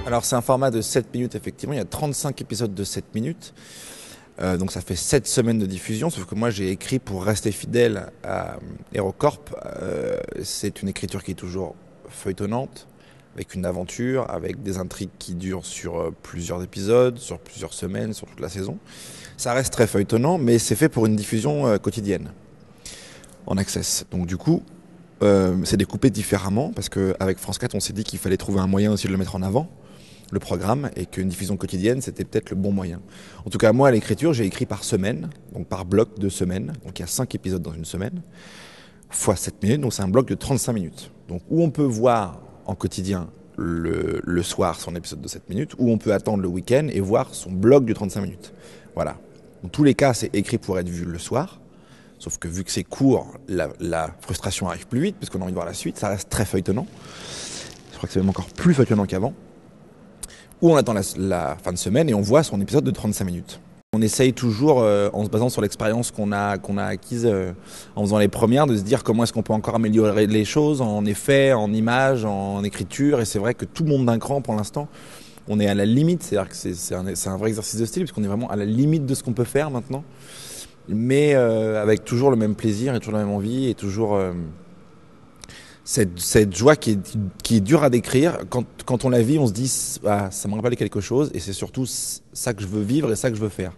Alors c'est un format de 7 minutes effectivement, il y a 35 épisodes de 7 minutes, donc ça fait 7 semaines de diffusion, sauf que moi j'ai écrit pour rester fidèle à HeroCorp. C'est une écriture qui est toujours feuilletonnante, avec une aventure, avec des intrigues qui durent sur plusieurs épisodes, sur plusieurs semaines, sur toute la saison. Ça reste très feuilletonnant, mais c'est fait pour une diffusion quotidienne, en access. Donc du coup, c'est découpé différemment, parce qu'avec France 4, on s'est dit qu'il fallait trouver un moyen aussi de le mettre en avant, le programme, et qu'une diffusion quotidienne, c'était peut-être le bon moyen. En tout cas, moi, à l'écriture, j'ai écrit par semaine, donc par bloc de semaine. Donc il y a 5 épisodes dans une semaine, fois 7 minutes, donc c'est un bloc de 35 minutes. Donc où on peut voir en quotidien le soir son épisode de 7 minutes, ou on peut attendre le week-end et voir son bloc de 35 minutes. Voilà. Dans tous les cas, c'est écrit pour être vu le soir. Sauf que vu que c'est court, la frustration arrive plus vite, parce qu'on a envie de voir la suite. Ça reste très feuilletonnant. Je crois que c'est même encore plus feuilletonnant qu'avant. Où on attend la fin de semaine et on voit son épisode de 35 minutes. On essaye toujours, en se basant sur l'expérience qu'on a acquise en faisant les premières, de se dire comment est-ce qu'on peut encore améliorer les choses en effets, en images, en écriture. Et c'est vrai que tout monte d'un cran pour l'instant. On est à la limite, c'est-à-dire que c'est un vrai exercice de style, parce qu'on est vraiment à la limite de ce qu'on peut faire maintenant. Mais avec toujours le même plaisir et toujours la même envie et toujours cette joie qui est dure à décrire. Quand on la vit, on se dit ah, ça me rappelle quelque chose, et c'est surtout ça que je veux vivre et ça que je veux faire.